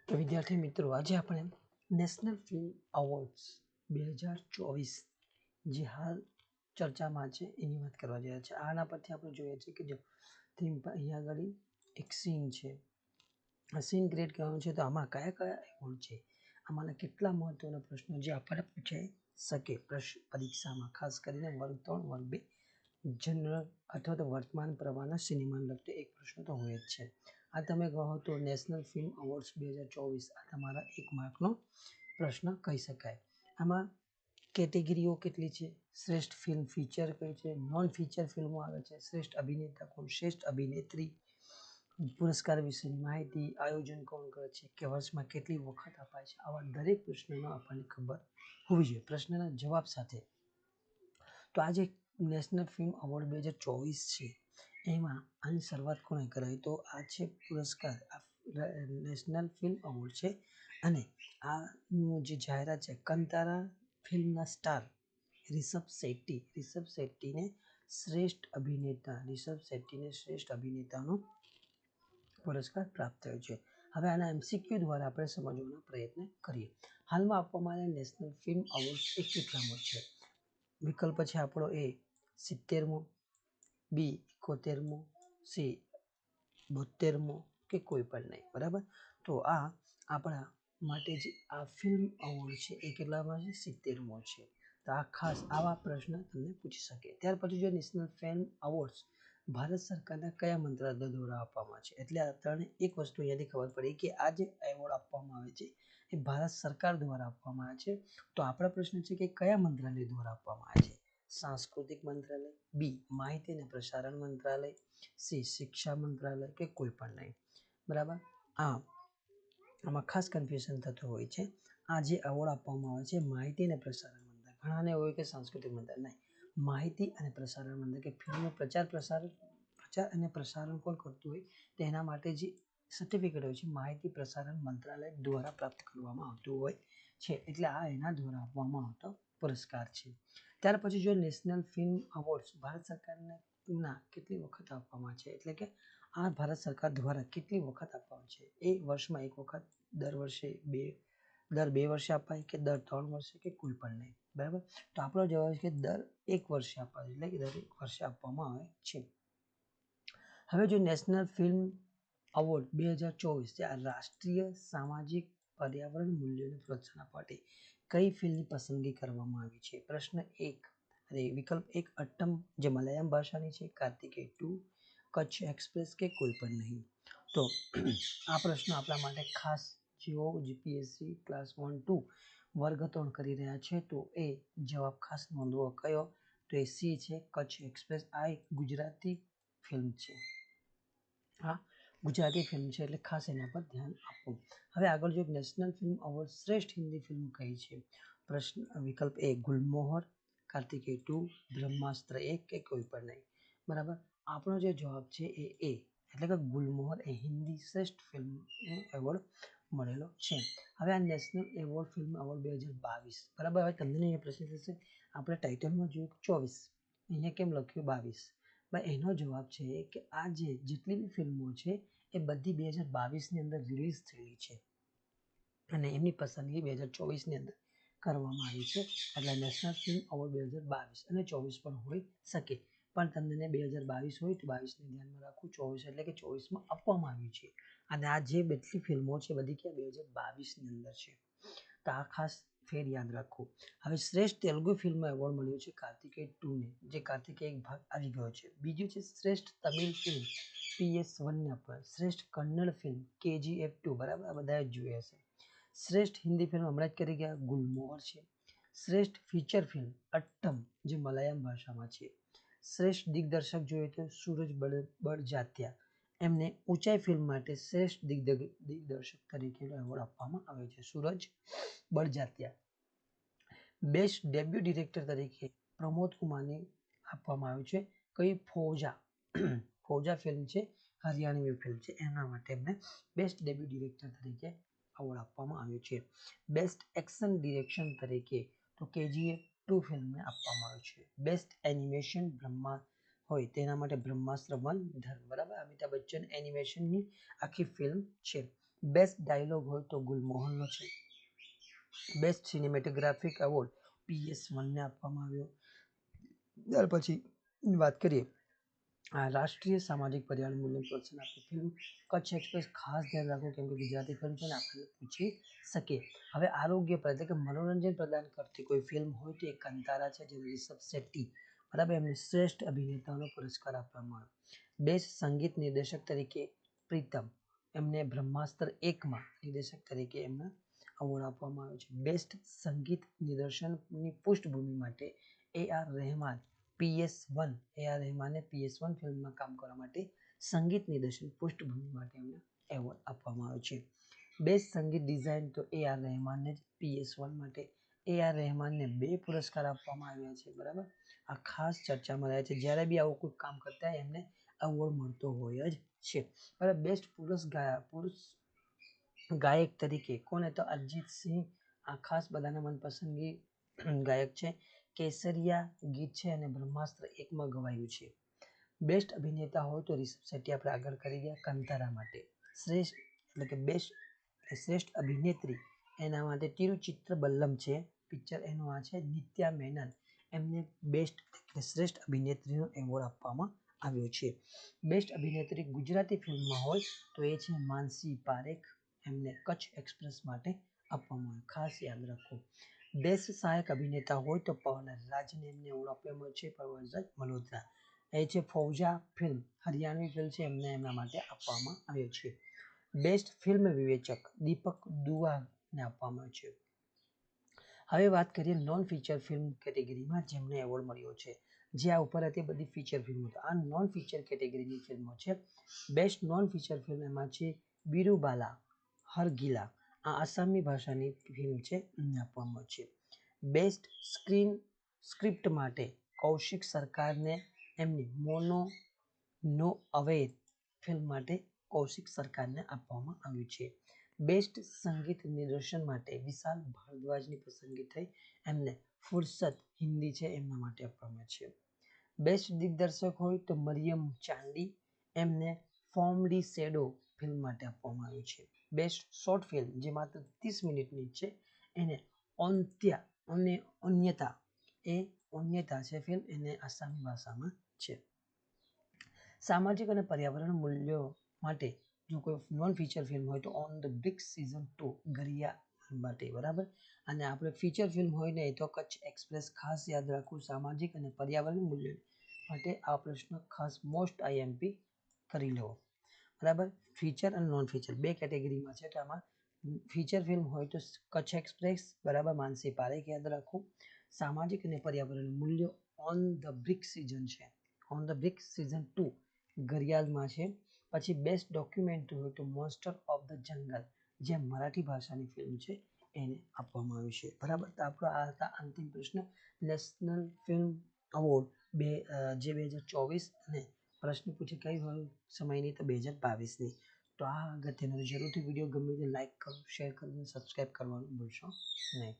તો વિદ્યાર્થી મિત્રો, આજે આપણે નેશનલ ફિલ્મ એવોર્ડ્સ 2024 જે હાલ ચર્ચામાં છે એની વાત કરવા જઈએ છીએ. આના પરથી આપણે જોઈએ છીએ કે જો અહીંયા આગળ એક સીન છે, આ સીન ક્રિએટ કરવાનું છે. તો આમાં કયા કયા એવોર્ડ છે, આમાંના કેટલા મહત્વના પ્રશ્નો જે આપણને પૂછાઈ શકે પરીક્ષામાં, ખાસ કરીને વર્ગ 3 વર્ગ 2 જનરલ અથવા તો વર્તમાન પ્રવાહના સિનેમાને લગતો એક પ્રશ્ન તો હોય જ છે. આ તમે કહો તો નેશનલ ફિલ્મ એવોર્ડ્સ 2024 આ તમારા 1 માર્કનો પ્રશ્ન કહી શકાય. આમાં કેટેગરીઓ કેટલી છે? શ્રેષ્ઠ ફિલ્મ ફીચર કઈ છે, નોન ફીચર ફિલ્મો આવે છે, શ્રેષ્ઠ અભિનેતા કોણ, શ્રેષ્ઠ અભિનેત્રી, પુરસ્કાર વિશેની માહિતી, આયોજન કોણ કરે છે, કે વર્ષમાં કેટલી વખત અપાય છે. આવા દરેક પ્રશ્નનો આપણને ખબર હોવી જોઈએ પ્રશ્નના જવાબ સાથે. તો આજે નેશનલ ફિલ્મ એવોર્ડ 2024 છે, એમાં આની શરૂઆત કોણે કરાવી? તો આ છે પુરસ્કાર, નેશનલ ફિલ્મ એવોર્ડ છે. અને આનું જે જાહેરાત છે, કંતારા ફિલ્મના સ્ટાર રિષભ શેટ્ટીને શ્રેષ્ઠ અભિનેતાનો પુરસ્કાર પ્રાપ્ત થયો છે. હવે આના MCQ દ્વારા આપણે સમજવાનો પ્રયત્ન કરીએ. હાલમાં આપવામાં આવેલા નેશનલ ફિલ્મ એવોર્ડ એ કેટલામો છે? વિકલ્પ છે આપણો A 70મો, B 71મો, C 72મો કે કોઈ પણ નહીં. બરાબર, તો આ આપણા માટે જે આ ફિલ્મ એવોર્ડ છે એ કેટલામાં છે? 70મો છે. તો આ ખાસ આવા પ્રશ્ન તમને પૂછી શકે. ત્યાર પછી જો નેશનલ ફિલ્મ એવોર્ડ્સ ભારત સરકારના કયા મંત્રાલય દ્વારા આપવામાં છે? એટલે આપણને એક વસ્તુ અહીંયાથી ખબર પડી કે આ જે એવોર્ડ આપવામાં આવે છે એ ભારત સરકાર દ્વારા આપવામાં આવે છે. તો આપણા પ્રશ્ન છે કે કયા મંત્રાલય દ્વારા આપવામાં આવે છે? સાંસ્કૃતિક મંત્રાલય, B માહિતી અને પ્રસારણ મંત્રાલય, C શિક્ષા મંત્રાલય કે કોઈ પણ નહીં. બરાબર, આમાં ખાસ કન્ફ્યુઝન થતું હોય છે. આ જે એવોર્ડ આપવામાં આવે છે માહિતી અને પ્રસારણ મંત્રાલય, ઘણાને હોય કે સાંસ્કૃતિક મંત્રાલય, નહીં, માહિતી અને પ્રસારણ મંત્રાલય, કે ફિલ્મનો પ્રચાર અને પ્રસારણ કોણ કરતું હોય તેના માટે જે સર્ટિફિકેટ હોય છે માહિતી પ્રસારણ મંત્રાલય દ્વારા પ્રાપ્ત કરવામાં આવતું હોય છે. એટલે આ એના દ્વારા આપવામાં આવતો પુરસ્કાર છે. ત્યાર પછી જો નેશનલ ફિલ્મ એવોર્ડ્સ ભારત સરકારના કેટલી વખત આપવામાં છે, એટલે કે આ ભારત સરકાર દ્વારા કેટલી વખત આપવામાં છે? એ વર્ષમાં એક વખત, દર 2 વર્ષે અપાય, કે દર 3 વર્ષે, કે કોઈ પણ નહીં. બરાબર, તો આપણો જવાબ છે કે દર 1 વર્ષે અપાય, એટલે કે દર 1 વર્ષે આપવામાં આવે છે. હવે જો નેશનલ ફિલ્મ એવોર્ડ 2024 આ રાષ્ટ્રીય સામાજિક પર્યાવરણ મૂલ્યોને પ્રોત્સાહન આપવા માટે કઈ ફિલ્મની પસંદગી કરવામાં આવી છે? પ્રશ્ન 1 વિકલ્પ 1 અટ્ટમ જે મલયાલમ ભાષાની છે, કાર્તિકેય 2, કચ્છ એક્સપ્રેસ કે કોઈ પણ નહીં. તો આ પ્રશ્ન આપણા માટે ખાસ જેઓ GPSC ક્લાસ 1 2 વર્ગ 3 કરી રહ્યા છે તો એ જવાબ ખાસ નોંધવો. કયો? તો એ C છે, કચ્છ એક્સપ્રેસ. આ એક ગુજરાતી ફિલ્મ છે, હા ગુજરાતી ફિલ્મ છે, એટલે ખાસ એના પર ધ્યાન આપવું. હવે આગળ જો નેશનલ ફિલ્મ એવોર્ડ શ્રેષ્ઠ હિન્દી ફિલ્મ કઈ છે? પ્રશ્ન વિકલ્પ A ગુલમોહર, કાર્તિકેય 2, બ્રહ્માસ્ત્ર 1 કે કોઈ પણ નહીં. બરાબર, આપણો જે જવાબ છે એ A એટલે કે ગુલમોહર એ હિન્દી શ્રેષ્ઠ ફિલ્મ એવોર્ડ મળેલો છે. હવે આ નેશનલ એવોર્ડ ફિલ્મ એવોર્ડ 2022. બરાબર, હવે તમને એ પ્રશ્ન થશે આપણે ટાઇટલમાં જોયું 24, અહીંયા કેમ લખ્યું 22? એનો જવાબ છે કે આ જેટલી બી ફિલ્મો છે એ બધી 2022ની અંદર રિલીઝ થયેલી છે અને એમની પસંદગી 2024ની અંદર કરવામાં આવી છે. એટલે નેશનલ ફિલ્મ એવોર્ડ 2022 અને 24 પણ હોઈ શકે, પણ તમને 2022 હોય તો 22ને ધ્યાનમાં રાખવું, 24 એટલે કે 24માં આપવામાં આવ્યું છે. અને આ જે બધી ફિલ્મો છે બધી ક્યાં 2022ની અંદર છે. તો આ ખાસ ફેર યાદ રાખો. હવે શ્રેષ્ઠ તેલુગુ ફિલ્મ એવોર્ડ મળ્યો છે કાર્તિકેય 2ને, જે કાર્તિકેય એક ભાગ આવી ગયો છે. બીજું છે શ્રેષ્ઠ તમિલ ફિલ્મ PS1 ને પર, શ્રેષ્ઠ કન્નડ ફિલ્મ KGF 2, બરાબર, આ બધાએ જોઈ હશે. શ્રેષ્ઠ હિન્દી ફિલ્મ હમણાં જ કરી ગયા ગુલમોહર છે. શ્રેષ્ઠ ફીચર ફિલ્મ અટ્ટમ જે મલયાલમ ભાષામાં છે. શ્રેષ્ઠ દિગ્દર્શક જોઈએ તો સૂરજ બડજાત્યા, એમને ઊંચાઈ ફિલ્મ માટે શ્રેષ્ઠ દિગ્દર્શક તરીકેનો એવોર્ડ આપવામાં આવ્યો છે, સૂરજ બડજાત્યા. બેસ્ટ ડેબ્યુ ડિરેક્ટર તરીકે પ્રમોદ કુમારને આપવામાં આવ્યું છે. કઈ? ફૌજા ફિલ્મ છે, હરિયાણવી ફિલ્મ છે, એના માટે એમને બેસ્ટ ડેબ્યુ ડિરેક્ટર તરીકે એવોર્ડ આપવામાં આવ્યો છે. બેસ્ટ એક્શન ડિરેક્શન તરીકે તો KGF 2 ફિલ્મને આપવામાં આવ્યું છે. બેસ્ટ એનિમેશન હોય તેના માટે બ્રહ્માસ્ત્ર 1 ધર્મ, બરાબર, અમિતાભ બચ્ચન એનિમેશનની આખી ફિલ્મ છે. બેસ્ટ ડાયલોગ હોય તો ગુલમોહનનો છે. બેસ્ટ સિનેમેટોગ્રાફિક એવોર્ડ PS1ને આપવામાં આવ્યો. ત્યાર પછી વાત કરીએ રાષ્ટ્રીય સામાજિક પર્યાવરણ મૂલ્ય પ્રોત્સાહન આપતી ફિલ્મ કચ્છ એક્સપ્રેસ. ખાસ ધ્યાન રાખવું કેમ કે ગુજરાતી ફિલ્મ છે ને આપણને પૂછી શકે. હવે આરોગ્યપ્રદ એટલે કે મનોરંજન પ્રદાન કરતી કોઈ ફિલ્મ હોય તો એ કંતારા છે, જે રિષભ શેટ્ટી બરાબર એમને શ્રેષ્ઠ અભિનેતાનો પુરસ્કાર આપવામાં આવ્યો. બેસ્ટ સંગીત નિર્દેશક તરીકે પ્રીતમ એમને બ્રહ્માસ્ત્ર 1માં નિર્દેશક તરીકે એમને એવોર્ડ આપવામાં આવ્યો છે. બેસ્ટ સંગીત નિદર્શનની પૃષ્ઠભૂમિ માટે AR Rahman PS1 AR રહેમાનને PS1 ફિલ્મમાં કામ કરવા માટે સંગીત નિર્દેશન પૃષ્ઠભૂમિ માટે એમને એવોર્ડ આપવામાં આવ્યો છે. બેસ્ટ સંગીત ડિઝાઇન તો AR રહેમાનને જ PS1 માટે AR રહેમાનને 2 પુરસ્કાર આપવામાં આવ્યા છે. બરાબર, આ ખાસ ચર્ચામાં રહ્યા છે. જ્યારે બી આવું કોઈ કામ કરતા હોય એમને એવોર્ડ મળતો હોય જ છે. બરાબર, બેસ્ટ પુરુષ ગાયક તરીકે કોને તો અરિજીત સિંહ આ ખાસ બધાના મનપસંદગી ગાયક છે. કેસરિયા ગીત છે અને બ્રહ્માસ્ત્ર 1માં ગવાયું છે. બેસ્ટ અભિનેતા હોય તો રિષભ શેટ્ટી આપણે આગળ કરી ગયા કંતારા માટે. શ્રેષ્ઠ એટલે કે બેસ્ટ શ્રેષ્ઠ અભિનેત્રી એના માટે તિરુચિત્ર બલ્લમ છે પિક્ચર એનું આ છે. નિત્યા મેનન એમને બેસ્ટ શ્રેષ્ઠ અભિનેત્રીનો એવોર્ડ આપવામાં આવ્યો છે. બેસ્ટ અભિનેત્રી ગુજરાતી ફિલ્મમાં હોય તો એ છે માનસી પારેખ, એમને કચ્છ એક્સપ્રેસ માટે આપવામાં આવ્યો, ખાસ યાદ રાખો. બેસ્ટ સહાયક અભિનેતા હોય તો પવન રાજને એમને એવોર્ડ આપવામાં છે. પવનરાજ મલ્હોત્રા એ છે ફૌજા ફિલ્મ હરિયાણવી ફિલ્મ છે, એમને એમના માટે આપવામાં આવ્યો છે. બેસ્ટ ફિલ્મ વિવેચક દીપક દુઆને આપવામાં આવ્યો છે. હવે વાત કરીએ નોન ફીચર ફિલ્મ કેટેગરીમાં જેમને એવોર્ડ મળ્યો છે. જે આ ઉપર હતી બધી ફીચર ફિલ્મો, આ નોન ફીચર કેટેગરીની ફિલ્મો છે. બેસ્ટ નોન ફીચર ફિલ્મ એમાં છે બિરુબાલા હરગિલા, આ આસામી ભાષાની ફિલ્મ છે, એમને આપવામાં છે. બેસ્ટ સ્ક્રિપ્ટ માટે કૌશિક સરકારને એમની મોનો નો અવે ફિલ્મ માટે કૌશિક સરકારને આપવામાં આવ્યું છે. બેસ્ટ સંગીત નિર્દેશન માટે વિશાલ ભારદ્વાજની પસંદગી થઈ, એમને ફુરસત હિન્દી છે એમના માટે આપવામાં છે. બેસ્ટ દિગ્દર્શક હોય તો મરિયમ ચાંદી એમને ફોર્મડી શેડો ફિલ્મ માટે આપવામાં આવ્યું છે. બેસ્ટ શોર્ટ ફિલ્મ જે માત્ર 30 મિનિટની છે એને અન્યતા છે ફિલ્મ, એને આસામી ભાષામાં છે. સામાજિક અને પર્યાવરણ મૂલ્યો માટે જો કોઈ નોન ફીચર ફિલ્મ હોય તો ઓન ધ બ્રિક્સ સિઝન 2 ગરિયા માટે. બરાબર, અને આપણે ફીચર ફિલ્મ હોય ને એ તો કચ્છ એક્સપ્રેસ. ખાસ યાદ રાખવું સામાજિક અને પર્યાવરણ મૂલ્યો માટે આ પ્રશ્ન ખાસ મોસ્ટ IMP કરી લેવો. બરાબર, ફીચર અને નોન ફીચર બે કેટેગરીમાં છે. તો આમાં ફીચર ફિલ્મ હોય તો કચ્છ એક્સપ્રેસ, બરાબર, માનસી પારેખ યાદ રાખવું. સામાજિક અને પર્યાવરણ મૂલ્યો ઓન ધ બ્રિક્સ સિઝન છે, ઓન ધ બ્રિક્સ સિઝન 2 ઘરિયાળમાં છે. પછી બેસ્ટ ડોક્યુમેન્ટરી હોય તો મોન્સ્ટર ઓફ ધ જંગલ જે મરાઠી ભાષાની ફિલ્મ છે એને આપવામાં આવ્યું છે. બરાબર, તો આપણો આ હતા અંતિમ પ્રશ્ન નેશનલ ફિલ્મ એવોર્ડ જે 2024 અને પ્રશ્ન પૂછે કઈ સમયની તો 2022ની. તો આ અગત્યનો જરૂરથી વિડીયો ગમે તો લાઈક કરો, શેર કરો, સબસ્ક્રાઈબ કરવાનું ભૂલશો નહીં.